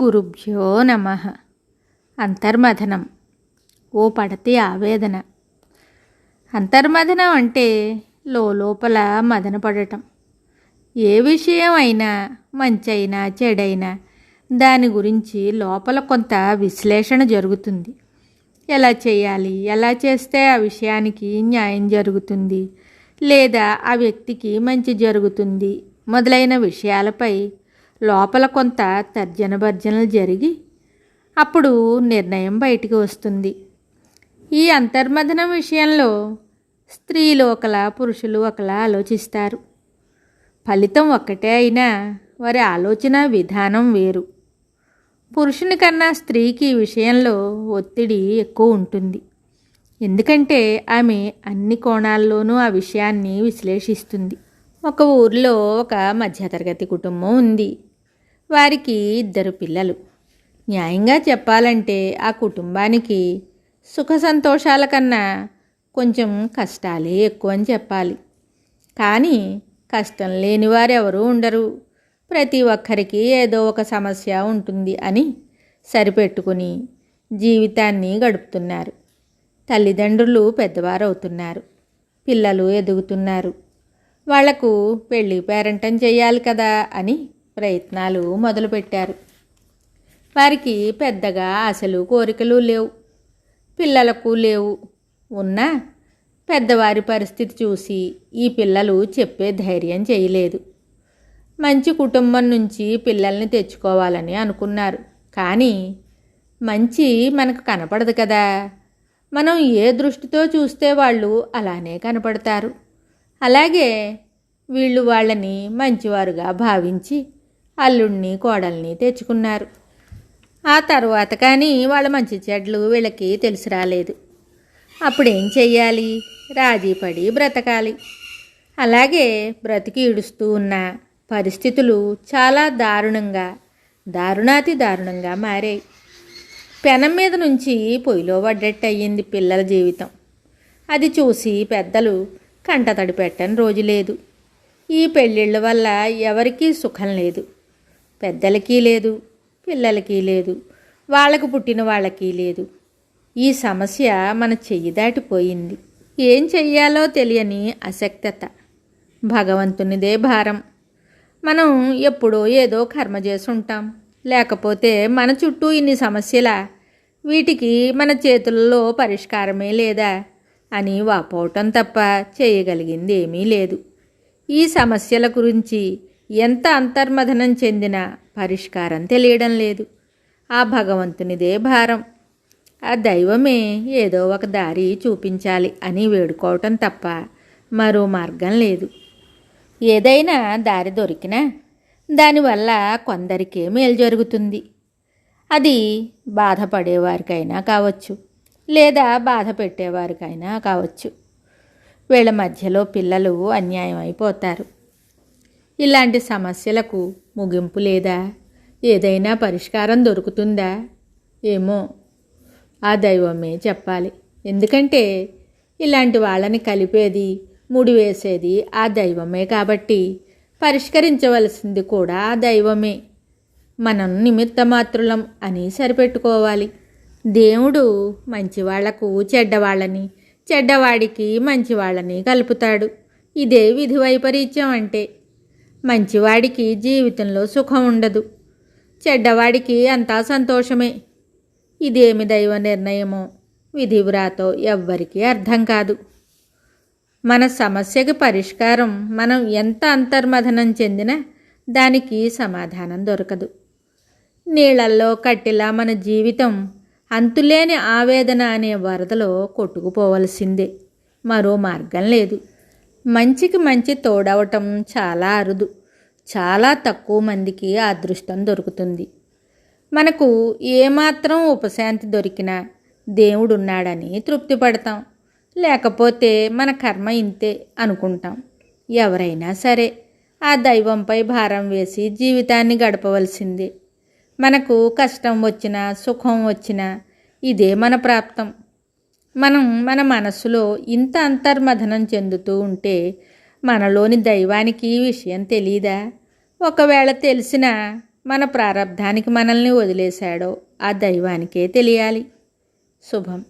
గురుభ్యో నమః. అంతర్మథనం. ఓ పడతి ఆవేదన. అంతర్మథనం అంటే లోపల మదన పడటం. ఏ విషయం అయినా, మంచైనా చెడైనా, దాని గురించి లోపల కొంత విశ్లేషణ జరుగుతుంది. ఎలా చేయాలి, ఎలా చేస్తే ఆ విషయానికి న్యాయం జరుగుతుంది, లేదా ఆ వ్యక్తికి మంచి జరుగుతుంది మొదలైన విషయాలపై లోపల కొంత తర్జన భర్జనలు జరిగి అప్పుడు నిర్ణయం బయటికి వస్తుంది. ఈ అంతర్మథనం విషయంలో స్త్రీలు ఒకలా, పురుషులు ఒకలా ఆలోచిస్తారు. ఫలితం ఒక్కటే అయినా వారి ఆలోచన విధానం వేరు. పురుషుని కన్నా స్త్రీకి ఈ విషయంలో ఒత్తిడి ఎక్కువ ఉంటుంది. ఎందుకంటే ఆమె అన్ని కోణాల్లోనూ ఆ విషయాన్ని విశ్లేషిస్తుంది. ఒక ఊరిలో ఒక మధ్యతరగతి కుటుంబం ఉంది. వారికి 2 పిల్లలు. న్యాయంగా చెప్పాలంటే ఆ కుటుంబానికి సుఖ సంతోషాల కన్నా కొంచెం కష్టాలే ఎక్కువ అని చెప్పాలి. కానీ కష్టం లేని వారెవరూ ఉండరు. ప్రతి ఒక్కరికి ఏదో ఒక సమస్య ఉంటుంది అని సరిపెట్టుకుని జీవితాన్ని గడుపుతున్నారు. తల్లిదండ్రులు పెద్దవారు అవుతున్నారు. పిల్లలు ఎదుగుతున్నారు. వాళ్లకు పెళ్ళి పేరంటం చేయాలి కదా అని ప్రయత్నాలు మొదలుపెట్టారు. వారికి పెద్దగా ఆశలు, కోరికలు లేవు. పిల్లలకు లేవు. ఉన్నా పెద్దవారి పరిస్థితి చూసి ఈ పిల్లలు చెప్పే ధైర్యం చేయలేదు. మంచి కుటుంబం నుంచి పిల్లల్ని తెచ్చుకోవాలని అనుకున్నారు. కానీ మంచి మనకు కనపడదు కదా. మనం ఏ దృష్టితో చూస్తే వాళ్ళు అలానే కనపడతారు. అలాగే వీళ్ళు వాళ్ళని మంచివారుగా భావించి అల్లుడిని, కోడల్ని తెచ్చుకున్నారు. ఆ తర్వాత కానీ వాళ్ళ మంచి చెడ్లు వీళ్ళకి తెలిసి రాలేదు. అప్పుడేం చెయ్యాలి? రాజీ పడి బ్రతకాలి. అలాగే బ్రతికి ఈడుస్తూ ఉన్న పరిస్థితులు చాలా దారుణాతి దారుణంగా మారాయి. పెనం మీద నుంచి పొయ్యిలో పడ్డట్టు అయ్యింది పిల్లల జీవితం. అది చూసి పెద్దలు కంటతడి పెట్టని రోజు లేదు. ఈ పెళ్ళిళ్ళ వల్ల ఎవరికీ సుఖం లేదు. పెద్దలకి లేదు, పిల్లలకి లేదు, వాళ్ళకు పుట్టిన వాళ్ళకి లేదు. ఈ సమస్య మన చెయ్యి దాటిపోయింది. ఏం చెయ్యాలో తెలియని అశక్తత. భగవంతునిదే భారం. మనం ఎప్పుడో ఏదో కర్మ చేసి ఉంటాం. లేకపోతే మన చుట్టూ ఇన్ని సమస్యలా, వీటికి మన చేతుల్లో పరిష్కారమే లేదా అని వాపోవటం తప్ప చేయగలిగింది ఏమీ లేదు. ఈ సమస్యల గురించి ఎంత అంతర్మథనం చెందినా పరిష్కారం తెలియడం లేదు. ఆ భగవంతునిదే భారం. ఆ దైవమే ఏదో ఒక దారి చూపించాలి అని వేడుకోవటం తప్ప మరో మార్గం లేదు. ఏదైనా దారి దొరికినా దానివల్ల కొందరికే మేలు జరుగుతుంది. అది బాధపడేవారికైనా కావచ్చు, లేదా బాధ పెట్టేవారికైనా కావచ్చు. వీళ్ళ మధ్యలో పిల్లలు అన్యాయం అయిపోతారు. ఇలాంటి సమస్యలకు ముగింపు లేదా? ఏదైనా పరిష్కారం దొరుకుతుందా? ఏమో ఆ దైవమే చెప్పాలి. ఎందుకంటే ఇలాంటి వాళ్ళని కలిపేది, ముడివేసేది ఆ దైవమే కాబట్టి పరిష్కరించవలసింది కూడా ఆ దైవమే. మనం నిమిత్తమాత్రులం అని సరిపెట్టుకోవాలి. దేవుడు మంచివాళ్లకు చెడ్డవాళ్ళని, చెడ్డవాడికి మంచివాళ్ళని కలుపుతాడు. ఇదే విధి వైపరీత్యం అంటే. మంచివాడికి జీవితంలో సుఖం ఉండదు, చెడ్డవాడికి అంతా సంతోషమే. ఇదేమి దైవ నిర్ణయమో, విధివ్రాతో ఎవ్వరికీ అర్థం కాదు. మన సమస్యకి పరిష్కారం మనం ఎంత అంతర్మథనం చెందినా దానికి సమాధానం దొరకదు. నీళ్లల్లో కట్టిలా మన జీవితం అంతులేని ఆవేదన అనే వరదలో కొట్టుకుపోవలసిందే. మరో మార్గం లేదు. మంచికి మంచి తోడవటం చాలా అరుదు. చాలా తక్కువ మందికి ఆ అదృష్టం దొరుకుతుంది. మనకు ఏమాత్రం ఉపశాంతి దొరికినా దేవుడున్నాడని తృప్తి పడతాం. లేకపోతే మన కర్మ ఇంతే అనుకుంటాం. ఎవరైనా సరే ఆ దైవంపై భారం వేసి జీవితాన్ని గడపవలసిందే. మనకు కష్టం వచ్చినా, సుఖం వచ్చినా ఇదే మన ప్రాప్తం. మనం మన మనస్సులో ఇంత అంతర్మథనం చెందుతూ ఉంటే మనలోని దైవానికి ఈ విషయం తెలీదా? ఒకవేళ తెలిసినా మన ప్రారంధానికి మనల్ని వదిలేశాడో ఆ దైవానికే తెలియాలి. శుభం.